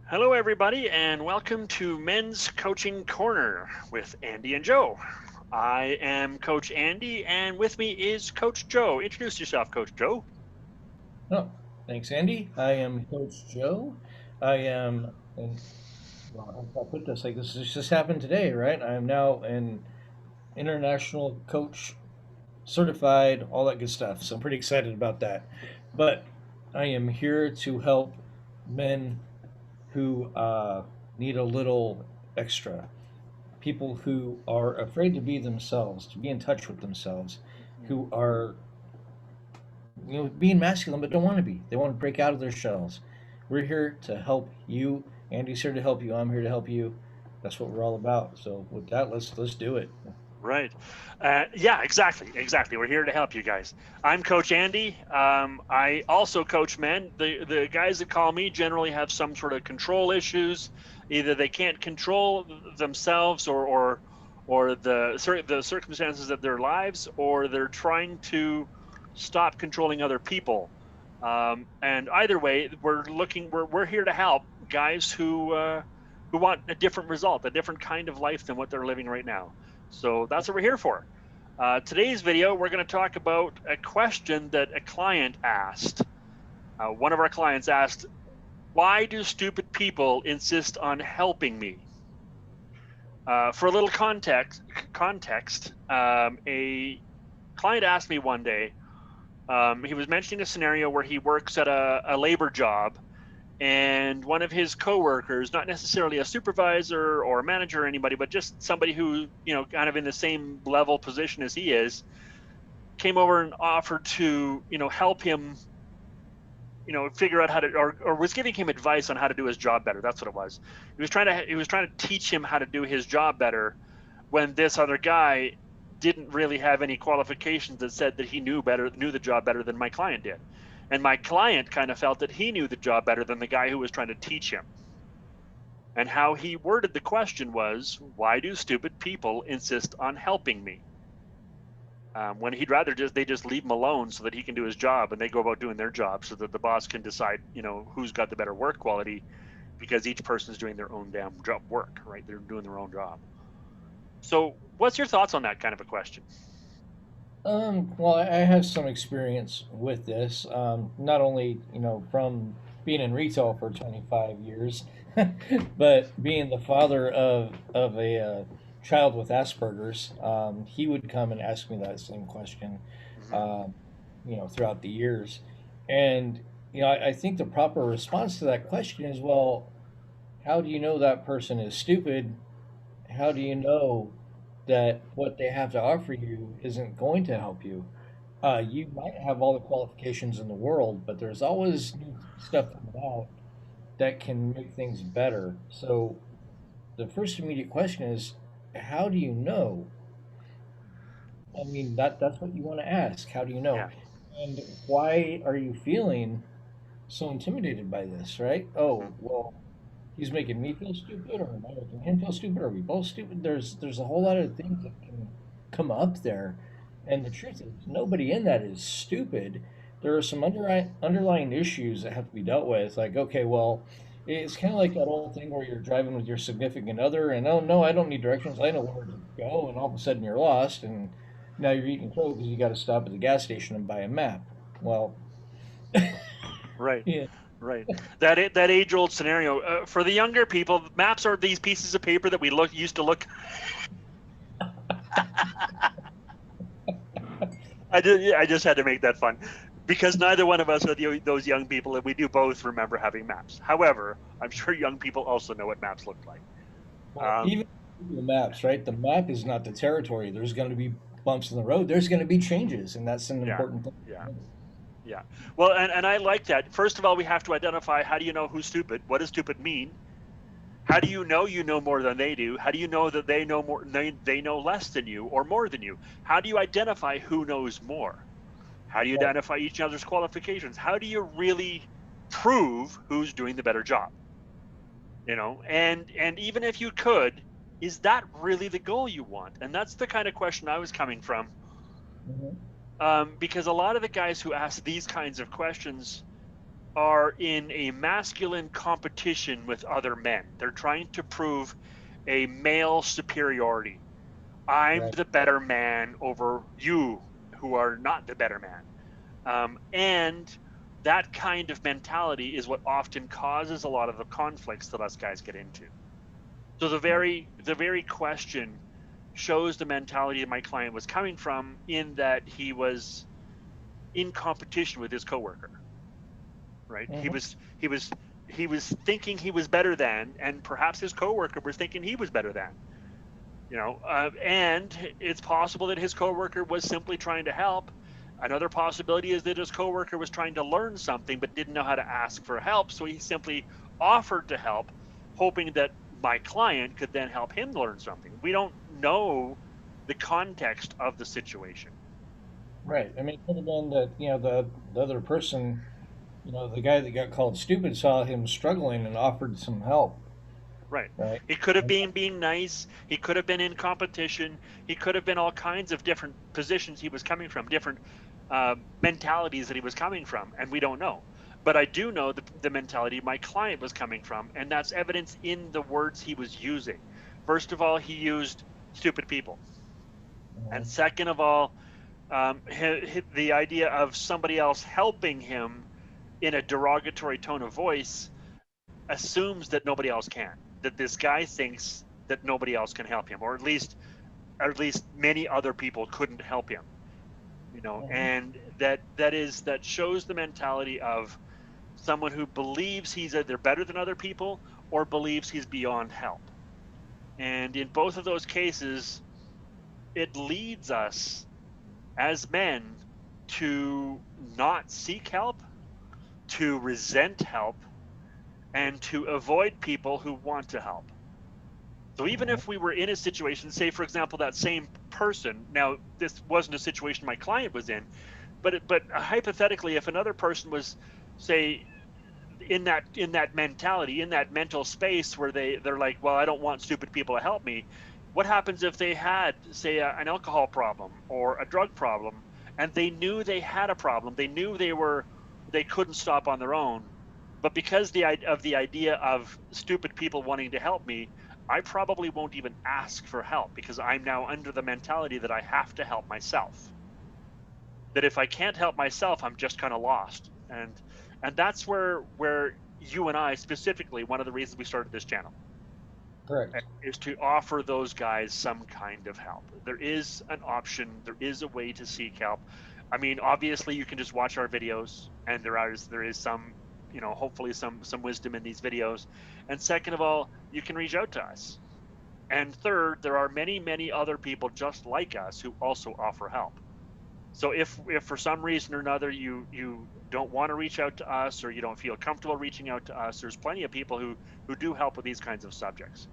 Hello, everybody, and welcome to Men's Coaching Corner with Andy and Joe. I am Coach Andy, and with me is Coach Joe. Introduce yourself, Coach Joe. Oh, thanks, Andy. I am Coach Joe. I am, and well, how can I put this? Like this just happened today, right? I am now an international coach, certified, all that good stuff. So I'm pretty excited about that. But I am here to help men who need a little extra. People who are afraid to be themselves, to be in touch with themselves, who are being masculine but don't want to be. They want to break out of their shells. We're here to help you. Andy's here to help you. I'm here to help you. That's what we're all about. So with that, let's do it. Right. Yeah, exactly. We're here to help you guys. I'm Coach Andy. I also coach men. The guys that call me generally have some sort of control issues. Either they can't control themselves or the circumstances of their lives, or they're trying to stop controlling other people. And either way, we're here to help guys who want a different result, a different kind of life than what they're living right now. So that's what we're here for. Today's video, we're going to talk about a question that a client asked. One of our clients asked, why do stupid people insist on helping me? For a little context, a client asked me one day, he was mentioning a scenario where he works at a labor job, and one of his coworkers, not necessarily a supervisor or a manager or anybody, but just somebody who, kind of in the same level position as he is, came over and offered to, help him, figure out how to, or was giving him advice on how to do his job better. That's what it was. He was trying to teach him how to do his job better, when this other guy didn't really have any qualifications that said that he knew the job better than my client did. And my client kind of felt that he knew the job better than the guy who was trying to teach him. And how he worded the question was, why do stupid people insist on helping me? When he'd rather they just leave him alone so that he can do his job, and they go about doing their job so that the boss can decide, who's got the better work quality, because each person's doing their own damn job work, right? They're doing their own job. So what's your thoughts on that kind of a question? Well, I have some experience with this. Not only from being in retail for 25 years, but being the father of a child with Asperger's. He would come and ask me that same question. Mm-hmm. Um, throughout the years, and I think the proper response to that question is, well, how do you know that person is stupid? How do you know that what they have to offer you isn't going to help you? You might have all the qualifications in the world, but there's always new stuff coming out that can make things better. So the first immediate question is, how do you know? I mean, that's what you want to ask. How do you know? Yeah. And why are you feeling so intimidated by this, right? Mm-hmm. Oh, well, he's making me feel stupid, or am I making him feel stupid? Are we both stupid? There's a whole lot of things that can come up there, and the truth is, nobody in that is stupid. There are some underlying issues that have to be dealt with. Like, okay, well, it's kind of like that old thing where you're driving with your significant other, and oh no, I don't need directions. I know where to go, and all of a sudden you're lost, and now you're eating crow because you got to stop at the gas station and buy a map. Well, Right. yeah. Right. That age old scenario. For the younger people, maps are these pieces of paper that we used to look. I just had to make that fun, because neither one of us are those young people, and we do both remember having maps. However, I'm sure young people also know what maps look like. Well, Um, even Google Maps, right? The map is not the territory. There's going to be bumps in the road. There's going to be changes, and that's an yeah, important thing. yeah, yeah. Well, and I like that. First of all, we have to identify, how do you know who's stupid? What does stupid mean? How do you know more than they do? How do you know that they know more, they know less than you or more than you? How do you identify who knows more? How do you Right. identify each other's qualifications? How do you really prove who's doing the better job? And even if you could, is that really the goal you want? And that's the kind of question I was coming from. Mhm. Because a lot of the guys who ask these kinds of questions are in a masculine competition with other men. They're trying to prove a male superiority. I'm Right. the better man over you, who are not the better man. And that kind of mentality is what often causes a lot of the conflicts that us guys get into. So the very question shows the mentality that my client was coming from, in that he was in competition with his coworker, right? He Hmm. was he was he was thinking he was better than, and perhaps his coworker was thinking he was better than. And it's possible that his coworker was simply trying to help. Another possibility is that his coworker was trying to learn something but didn't know how to ask for help, so he simply offered to help, hoping that my client could then help him learn something. We don't know the context of the situation. Right. I mean, it could have been that, the other person, the guy that got called stupid saw him struggling and offered some help. Right. Right. He could have been being nice. He could have been in competition. He could have been all kinds of different positions he was coming from, different mentalities that he was coming from, and we don't know. But I do know the mentality my client was coming from, and that's evidence in the words he was using. First of all, he used stupid people. And Mhm. second of all, the idea of somebody else helping him in a derogatory tone of voice assumes that nobody else can, that this guy thinks that nobody else can help him, or at least many other people couldn't help him, Mhm. and that shows the mentality of someone who believes he's either better than other people or believes he's beyond help. And in both of those cases, it leads us as men to not seek help, to resent help, and to avoid people who want to help. So even Mhm. if we were in a situation, say for example, that same person, now this wasn't a situation my client was in, but hypothetically, if another person was, say, in that mentality, in that mental space where they're like, well, I don't want stupid people to help me. What happens if they had, say, an alcohol problem or a drug problem, and they knew they had a problem, they knew they couldn't stop on their own, but because of the idea of stupid people wanting to help me, I probably won't even ask for help because I'm now under the mentality that I have to help myself. That if I can't help myself, I'm just kind of lost. And that's where you and I specifically, one of the reasons we started this channel, Correct. is to offer those guys some kind of help. There is an option, there is a way to seek help. I mean, obviously you can just watch our videos, and there is some, hopefully some wisdom in these videos. And second of all, you can reach out to us. And third, there are many, many other people just like us who also offer help. So if for some reason or another you don't want to reach out to us, or you don't feel comfortable reaching out to us, there's plenty of people who do help with these kinds of subjects.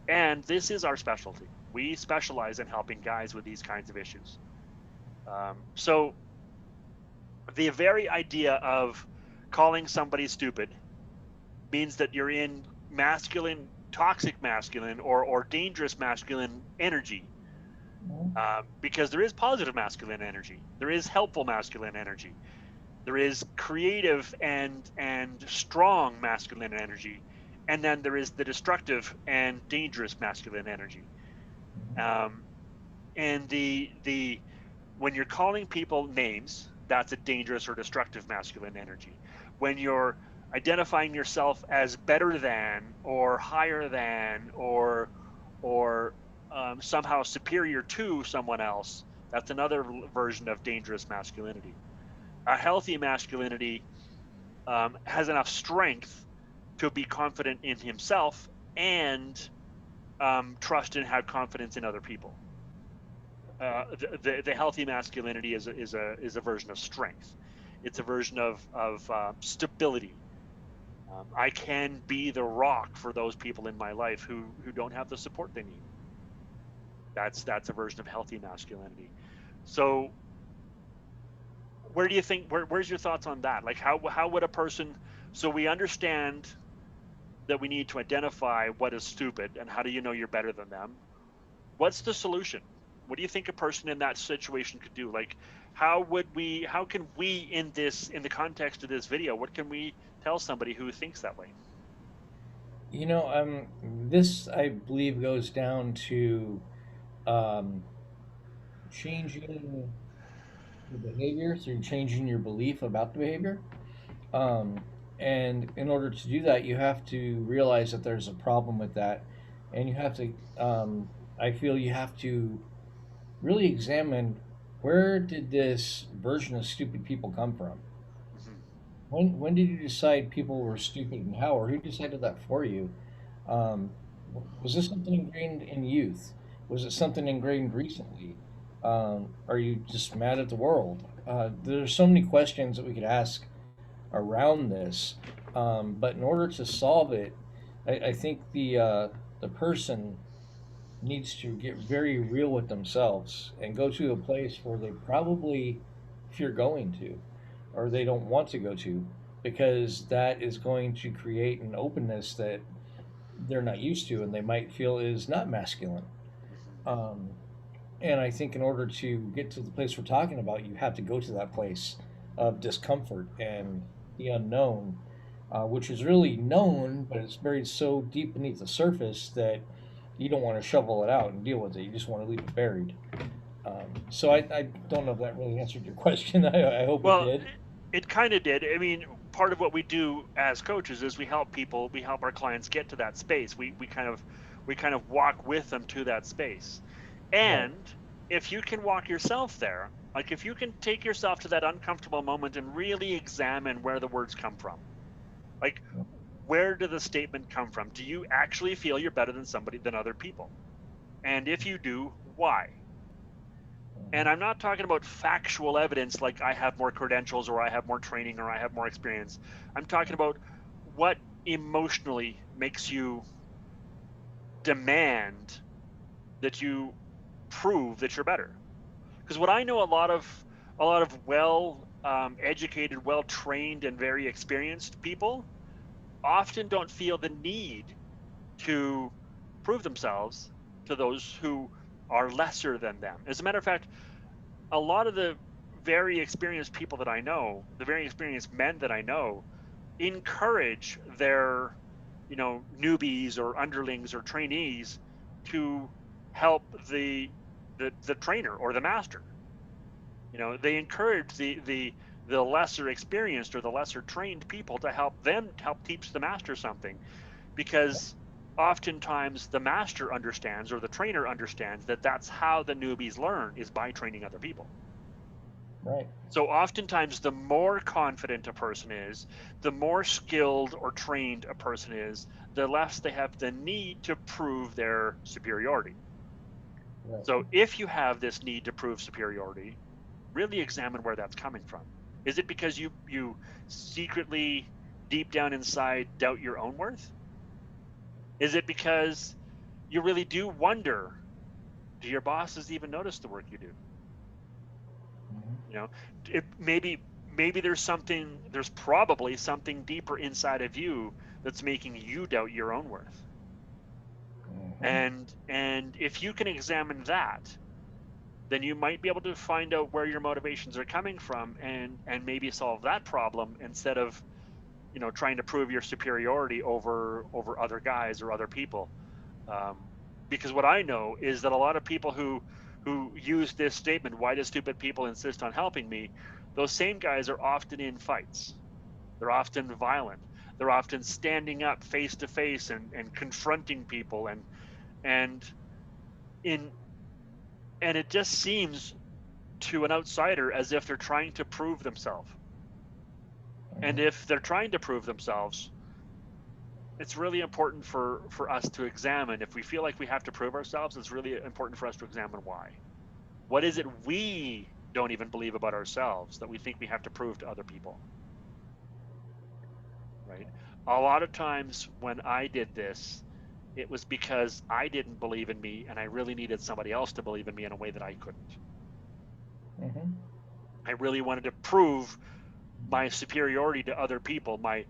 And this is our specialty. We specialize in helping guys with these kinds of issues. So the very idea of calling somebody stupid means that you're in masculine, toxic masculine, or dangerous masculine energy. Mhm. Because there is positive masculine energy, there is helpful masculine energy, there is creative and strong masculine energy, and then there is the destructive and dangerous masculine energy. Mhm. Um, and the when you're calling people names, that's a dangerous or destructive masculine energy. When you're identifying yourself as better than or higher than or somehow superior to someone else, that's another version of dangerous masculinity. A healthy masculinity has enough strength to be confident in himself and trust and have confidence in other people. The healthy masculinity is a version of strength. It's a version of stability. I can be the rock for those people in my life who don't have the support they need. That's a version of healthy masculinity. So where do you think where's your thoughts on that? Like how would a person, so we understand that we need to identify what is stupid and how do you know you're better than them? What's the solution? What do you think a person in that situation could do? Like, how can we in the context of this video, what can we tell somebody who thinks that way? This I believe goes down to um, changing your behavior through changing your belief about the behavior. Um, and in order to do that, you have to realize that there's a problem with that, and you have to. I feel you have to really examine where did this version of stupid people come from. Hmm. When did you decide people were stupid and how, or who decided that for you? Um, was this something ingrained in youth? Was it something ingrained recently? Are you just mad at the world? There's so many questions that we could ask around this, but in order to solve it, I think the person needs to get very real with themselves and go to a place where they probably fear going to, or they don't want to go to, because that is going to create an openness that they're not used to and they might feel is not masculine. Hmm. Um, and I think in order to get to the place we're talking about, you have to go to that place of discomfort and the unknown, which is really known, but it's buried so deep beneath the surface that you don't want to shovel it out and deal with it. You just want to leave it buried. So I don't know if that really answered your question. I hope it Well, did. it kind of did. I mean, part of what we do as coaches is we help people, we help our clients get to that space. We kind of walk with them to that space. Right. And if you can walk yourself there, like if you can take yourself to that uncomfortable moment and really examine where the words come from, like where did the statement come from? Do you actually feel you're better than somebody than other people? And if you do, why? And I'm not talking about factual evidence like I have more credentials or I have more training or I have more experience. I'm talking about what emotionally makes you demand that you prove that you're better. Because what I know, a lot of well educated, well trained, and very experienced people often don't feel the need to prove themselves to those who are lesser than them. As a matter of fact, a lot of the very experienced people that I know, the very experienced men that I know, encourage their, newbies or underlings or trainees to help the trainer or the master. They encourage the lesser experienced or the lesser trained people to help teach the master something, because oftentimes the master understands or the trainer understands that that's how the newbies learn, is by training other people. Right. So oftentimes, the more confident a person is, the more skilled or trained a person is, the less they have the need to prove their superiority. Right. So if you have this need to prove superiority, really examine where that's coming from. Is it because you secretly, deep down inside, doubt your own worth? Is it because you really do wonder, do your bosses even notice the work you do? You know, maybe there's probably something deeper inside of you that's making you doubt your own worth. Mm-hmm. And if you can examine that, then you might be able to find out where your motivations are coming from, and maybe solve that problem instead of, trying to prove your superiority over other guys or other people. Um, because what I know is that a lot of people who use this statement, "Why do stupid people insist on helping me?" Those same guys are often in fights. They're often violent. They're often standing up face to face and confronting people, and in and it just seems to an outsider as if they're trying to prove themselves. And Mm-hmm. if they're trying to prove themselves, it's really important for us to examine. If we feel like we have to prove ourselves, it's really important for us to examine why. What is it we don't even believe about ourselves that we think we have to prove to other people, right? A lot of times when I did this, it was because I didn't believe in me and I really needed somebody else to believe in me in a way that I couldn't. Mm-hmm. I really wanted to prove my superiority to other people, my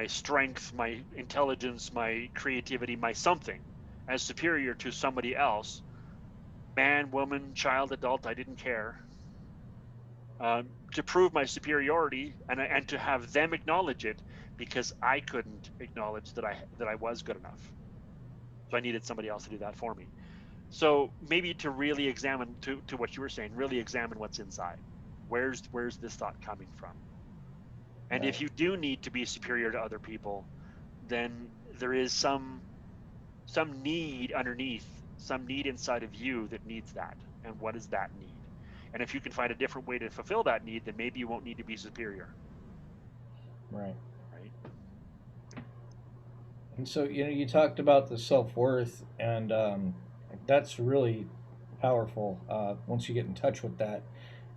strength, my intelligence, my creativity, my something, as superior to somebody else, man, woman, child, adult, I didn't care, to prove my superiority and to have them acknowledge it because I couldn't acknowledge that I was good enough. So I needed somebody else to do that for me. So maybe to really examine to what you were saying, really examine what's inside. Where's this thought coming from? And if Right. you do need to be superior to other people, then there is some need underneath, some need inside of you that needs that. And what is that need? And if you can find a different way to fulfill that need, then maybe you won't need to be superior, Right. right? And so, you talked about the self worth, and that's really powerful once you get in touch with that.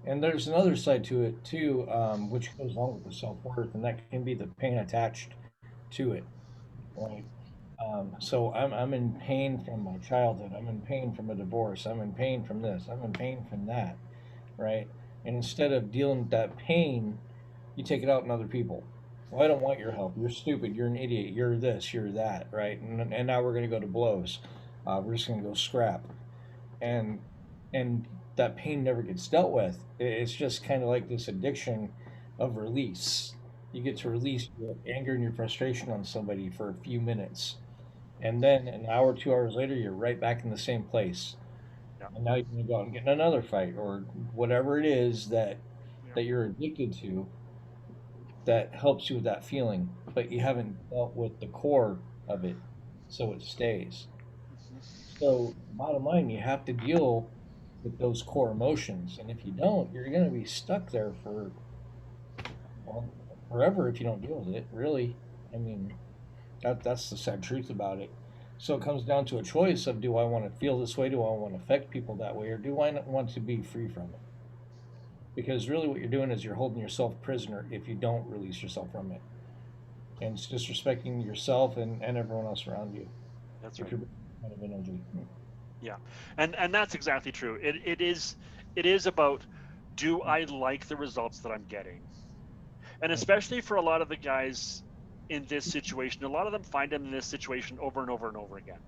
And there's another side to it too, which goes along with the self worth, and that can be the pain attached to it. Right. So I'm in pain from my childhood. I'm in pain from a divorce. I'm in pain from this. I'm in pain from that. Right. And instead of dealing with that pain, you take it out on other people. Well, I don't want your help. You're stupid. You're an idiot. You're this. You're that. Right. And now we're going to go to blows. We're just going to go scrap. Yeah. And and that pain never gets dealt with. It's just kind of like this addiction of release. You get to release your anger and your frustration on somebody for a few minutes, and then an hour, 2 hours later, you're right back in the same place. Yeah. And now you're going to go out and get in another fight or whatever it is Yeah. that you're addicted to that helps you with that feeling, but you haven't dealt with the core of it, so it stays. Mhm. So, bottom line, you have to deal with those core emotions, and if you don't, you're going to be stuck there for, well, forever if you don't deal with it. Really, I mean, that's the sad truth about it. So it comes down to a choice of, do I want to feel this way? Do I want to affect people that way? Or do I not want to be free from it? Because really what you're doing is you're holding yourself prisoner if you don't release yourself from it. And it's disrespecting yourself and everyone else around you That's if right. you're kind of energy. Yeah. And that's exactly true. It is about, do I like the results that I'm getting? And especially for a lot of the guys in this situation, a lot of them find them in this situation over and over and over again.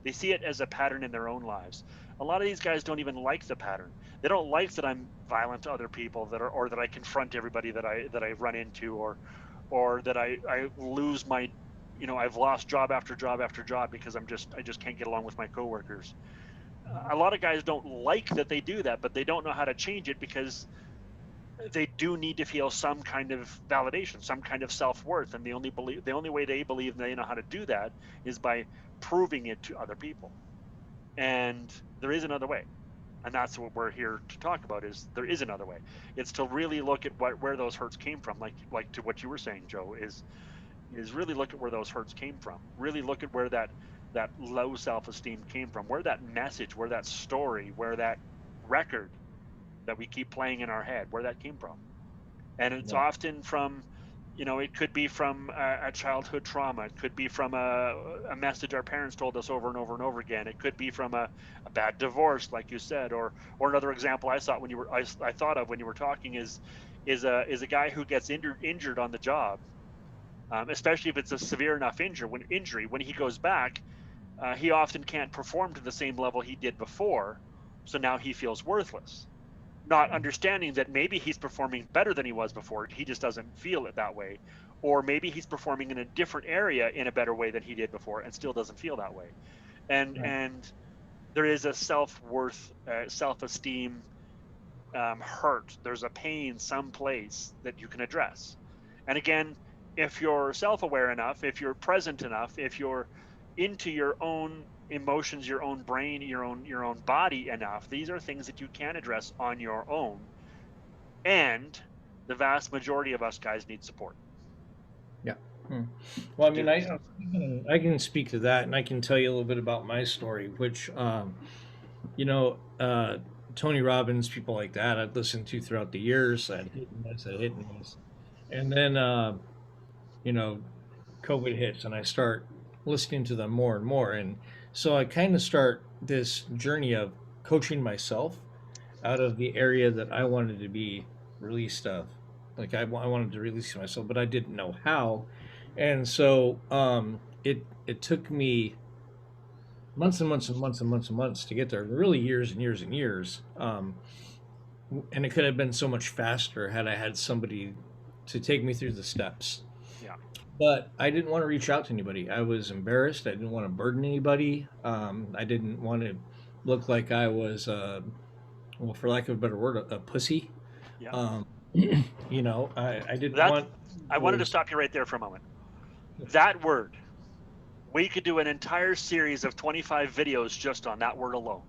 They see it as a pattern in their own lives. A lot of these guys don't even like the pattern. They don't like that I'm violent to other people, or that I confront everybody that I run into, or that I lose my, I've lost job after job after job because I just can't get along with my coworkers. A lot of guys don't like that they do that, but they don't know how to change it because they do need to feel some kind of validation, some kind of self-worth, and the only way they believe they know how to do that is by proving it to other people. And there is another way, and that's what we're here to talk about. Is there is another way. It's to really look at where those hurts came from, like to what you were saying, Joe, is really look at where those hurts came from. Really look at where that low self-esteem came from, where that message, where that story, where that record that we keep playing in our head, where that came from. And it's Right. often from, it could be from a childhood trauma. It could be from a message our parents told us over and over and over again. It could be from a bad divorce, like you said, or another example I thought when you were I thought of when you were talking is a guy who gets injured on the job, especially if it's a severe enough injury. When he goes back, he often can't perform to the same level he did before, so now he feels worthless, not understanding that maybe he's performing better than he was before. He just doesn't feel it that way. Or maybe he's performing in a different area in a better way than he did before and still doesn't feel that way. Right. And there is a self-worth, self-esteem, hurt. There's a pain someplace that you can address. And again, if you're self-aware enough, if you're present enough, if you're into your own emotions, your own brain, your own body enough, these are things that you can address on your own. And the vast majority of us guys need support Yeah. Hmm. Well, to I mean, do this stuff. I can speak to that, and I can tell you a little bit about my story, which you know, Tony Robbins, people like that, I'd listened to throughout the years. I'd hit and miss, I'd hit and miss, and then you know, COVID hits, and I start listening to them more and more, and so I kind of start this journey of coaching myself out of the area that I wanted to be released of. Like I wanted to release myself, but I didn't know how, and so it took me months and months and months and months and months to get there. Really, years and years and years. And it could have been so much faster had I had somebody to take me through the steps. Yeah. But I didn't want to reach out to anybody. I was embarrassed. I didn't want to burden anybody. I didn't want to look like I was, well, for lack of a better word, a pussy. Yeah. Um, I didn't That want I wanted to those. stop you right there for a moment. That word, we could do an entire series of 25 videos just on that word alone.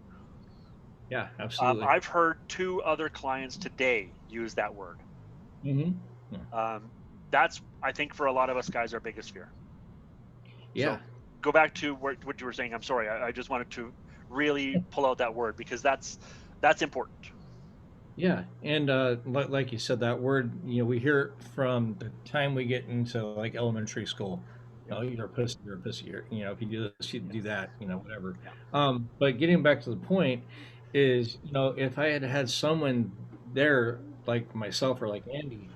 Yeah, absolutely. I've heard 2 other clients today use that word. Hmm. That's, I think, for a lot of us guys, our biggest fear. Yeah, So go back to what you were saying. I'm sorry. I just wanted to really pull out that word because that's important. yeah, and like you said, that word, we hear it from the time we get into like elementary school. Yeah. Oh, you're a pussy. You're a pussy. If you do this, you Yeah. do that. Whatever. Yeah. But getting back to the point is, if I had had someone there like myself or like Andy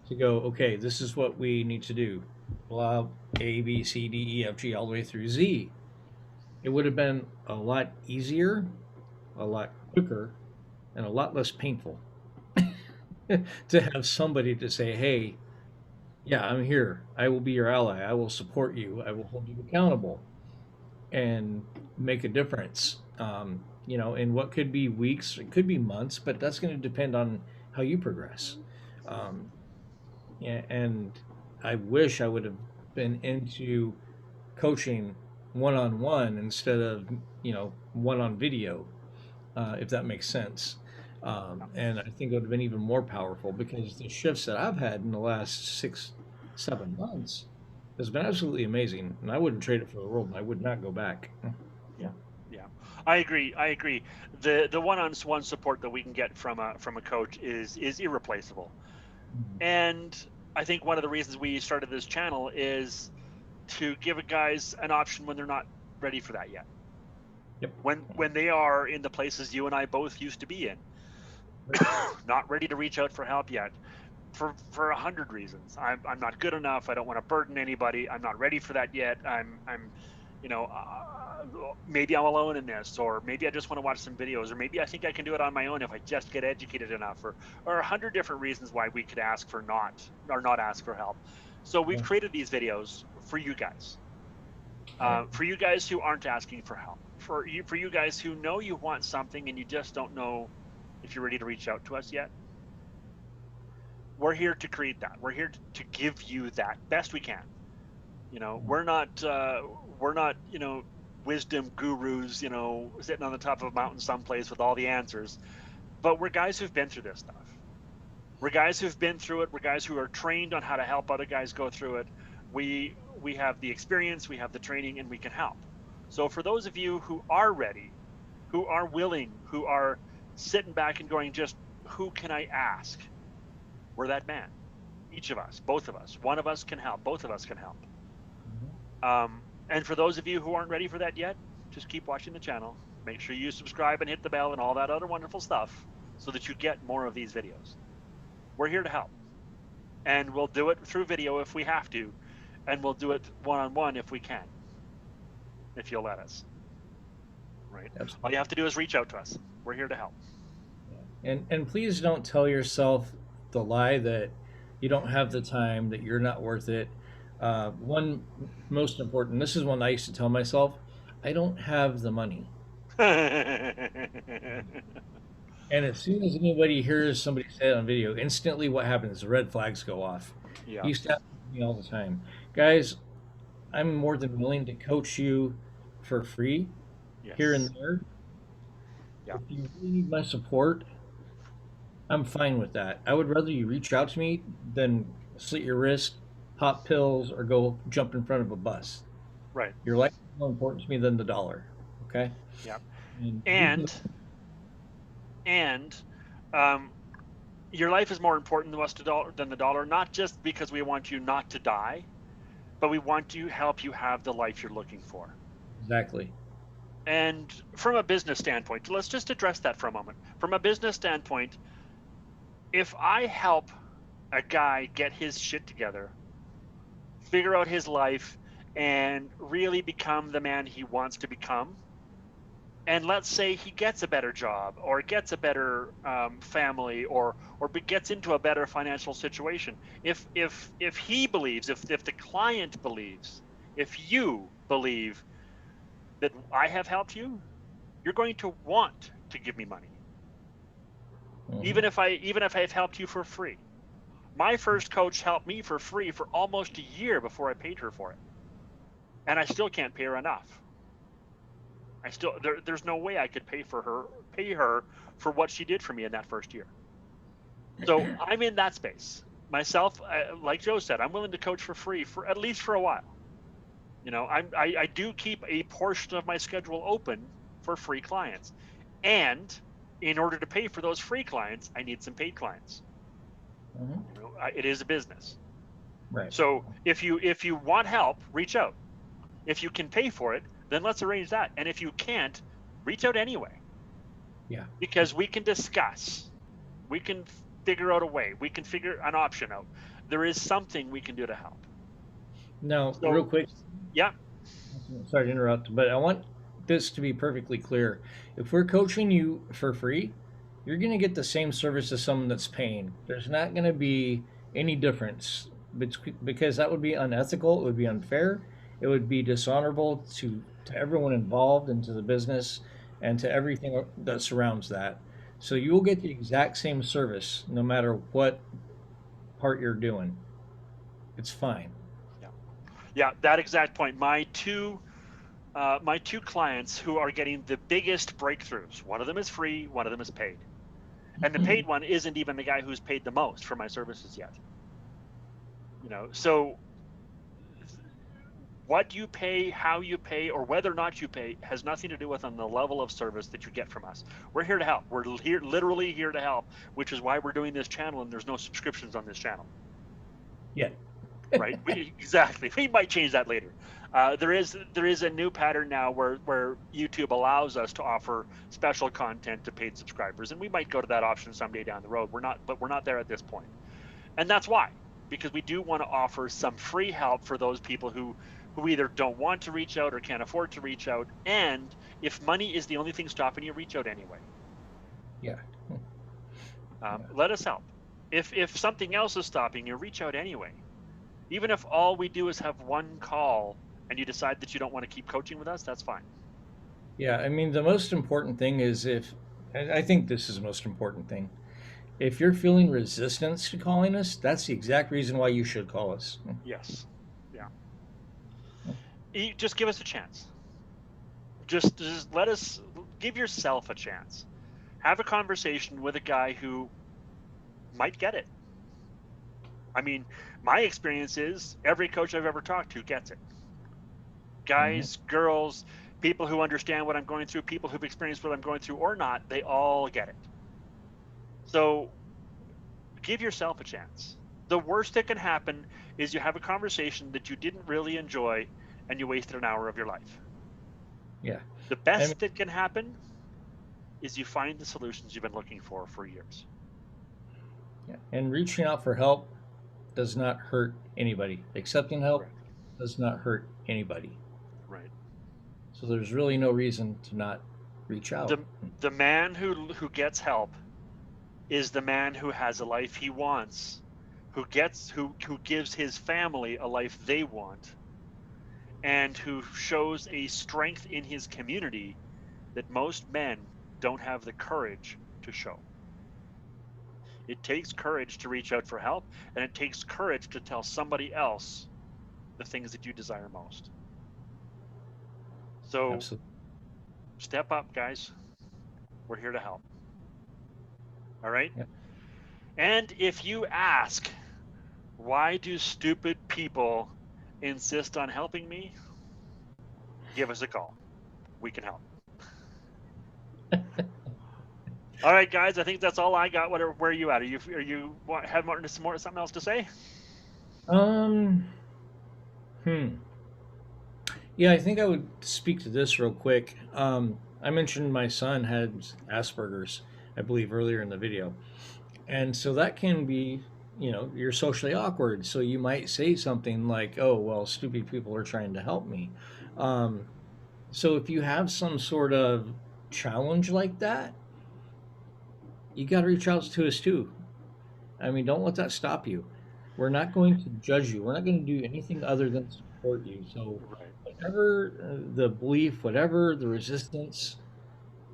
to go, okay, this is what we need to do, blah, A, B, C, D, E, F, G, all the way through Z, it would have been a lot easier, a lot quicker, and a lot less painful to have somebody to say, hey, yeah, I'm here. I will be your ally. I will support you. I will hold you accountable and make a difference. In what could be weeks, it could be months, but that's going to depend on how you progress. Um, and I wish I would have been into coaching one on one instead of one on video, if that makes sense. And I think it would have been even more powerful because the shifts that I've had in the last 6, 7 months has been absolutely amazing, and I wouldn't trade it for the world. And I would not go back. Yeah. Yeah. I agree. I agree. The one-on-one support that we can get from a coach is irreplaceable. And I think one of the reasons we started this channel is to give guys an option when they're not ready for that yet. Yep. When they are in the places you and I both used to be in, not ready to reach out for help yet, for 100 reasons. I'm not good enough. I don't want to burden anybody. I'm not ready for that yet. You know, maybe I'm alone in this, or maybe I just want to watch some videos, or maybe I think I can do it on my own if I just get educated enough, or 100 different reasons why we could ask for not ask for help. So we've Yeah. created these videos for you guys, Right. for you guys who aren't asking for help, for you guys who know you want something and you just don't know if you're ready to reach out to us yet. We're here to create that. We're here to give you that best we can. We're not wisdom gurus, sitting on the top of a mountain someplace with all the answers, but we're guys who've been through this stuff. We're guys who've been through it. We're guys who are trained on how to help other guys go through it. We have the experience, we have the training, and we can help. So for those of you who are ready, who are willing, who are sitting back and going, just who can I ask? We're that man. Each of us, both of us, one of us can help, both of us can help. And for those of you who aren't ready for that yet, just keep watching the channel. Make sure you subscribe and hit the bell and all that other wonderful stuff so that you get more of these videos. We're here to help. And we'll do it through video if we have to. And we'll do it one-on-one if we can, if you'll let us. Right? Absolutely. All you have to do is reach out to us. We're here to help. And please don't tell yourself the lie that you don't have the time, that you're not worth it. One most important, this is one I used to tell myself, I don't have the money. And as soon as anybody hears somebody say it on video, instantly what happens? The red flags go off. Yeah. Used to happen to me all the time. Guys, I'm more than willing to coach you for free here and Yes. there. Yeah. If you really need my support, I'm fine with that. I would rather you reach out to me than slit your wrist, pop pills, or go jump in front of a bus. Right. Your life is more important to me than the dollar. Okay? Yeah. And And um, your life is more important to us than the dollar, not just because we want you not to die, but we want to help you have the life you're looking for. exactly. And from a business standpoint, let's just address that for a moment. From a business standpoint, if I help a guy get his shit together, figure out his life, and really become the man he wants to become, and let's say he gets a better job or gets a better family or gets into a better financial situation. If he believes, if the client believes, if you believe that I have helped you, you're going to want to give me money, Mm-hmm. even if I've helped you for free. My first coach helped me for free for almost a year before I paid her for it, and I still can't pay her enough. There's no way I could pay her for what she did for me in that first year. So I'm in that space myself. Like Joe said, I'm willing to coach for free for at least for a while. I do keep a portion of my schedule open for free clients, and in order to pay for those free clients, I need some paid clients. Mm-hmm. It is a business. Right. So if you want help, reach out. If you can pay for it, then let's arrange that. And if you can't, reach out anyway, Yeah. because we can discuss. We can figure out a way. We can figure an option out. There is something we can do to help. Now, real So, quick, yeah, sorry to interrupt, but I want this to be perfectly clear. If we're coaching you for free, you're going to get the same service as someone that's paying. There's not going to be any difference because that would be unethical. It would be unfair. It would be dishonorable to everyone involved and to the business and to everything that surrounds that. So you will get the exact same service no matter what part you're doing. It's fine. yeah, yeah. That exact point. My two clients who are getting the biggest breakthroughs. One of them is free. One of them is paid. And the paid one isn't even the guy who's paid the most for my services yet. So what you pay, how you pay, or whether or not you pay has nothing to do with on the level of service that you get from us. We're here to help. We're literally here to help, which is why we're doing this channel, and there's no subscriptions on this channel. Yeah. Right? Exactly. We might change that later. There is a new pattern now where YouTube allows us to offer special content to paid subscribers, and we might go to that option someday down the road. We're not there at this point, and that's why, because we do want to offer some free help for those people who either don't want to reach out or can't afford to reach out, and if money is the only thing stopping you, reach out anyway. Yeah. Let us help. If something else is stopping you, reach out anyway. Even if all we do is have one call and you decide that you don't want to keep coaching with us, that's fine. Yeah, I mean, the most important thing is I think this is the most important thing. If you're feeling resistance to calling us, that's the exact reason why you should call us. Yes. Yeah. Just give us a chance. Just let us give yourself a chance. Have a conversation with a guy who might get it. I mean, my experience is every coach I've ever talked to gets it. Mm-hmm. Guys, girls, people who understand what I'm going through, people who've experienced what I'm going through or not, they all get it. So give yourself a chance. The worst that can happen is you have a conversation that you didn't really enjoy and you wasted an hour of your life. Yeah. The I mean, best that can happen is you find the solutions you've been looking for years. yeah. And reaching out for help does not hurt anybody. Accepting help Correct. does not hurt anybody. Right. So there's really no reason to not reach out. The man who gets help is the man who has a life he wants, who gives his family a life they want, and who shows a strength in his community that most men don't have the courage to show. It takes courage to reach out for help, and it takes courage to tell somebody else the things that you desire most. So Absolutely. step up, guys. We're here to help. All right? Yeah. And if you ask, why do stupid people insist on helping me? Give us a call. We can help. All right, guys. I think that's all I got. Where are you at? Have something else to say? Um. Hmm. Yeah, I think I would speak to this real quick. I mentioned my son had Asperger's, I believe, earlier in the video. And so that can be, you're socially awkward. So you might say something like, oh, well, stupid people are trying to help me. Um, so if you have some sort of challenge like that, you got to reach out to us too. I mean, don't let that stop you. We're not going to judge you. We're not going to do anything other than support you. So, Right. whatever the belief, whatever the resistance,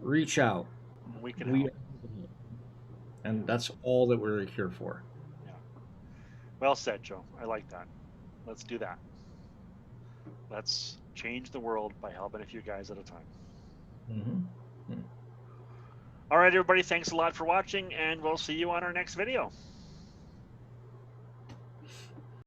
reach out. And we can We, help. and that's all that we're here for. Yeah. Well said, Joe. I like that. Let's do that. Let's change the world by helping a few guys at a time. Mm-hmm. All right, everybody. Thanks a lot for watching, and we'll see you on our next video.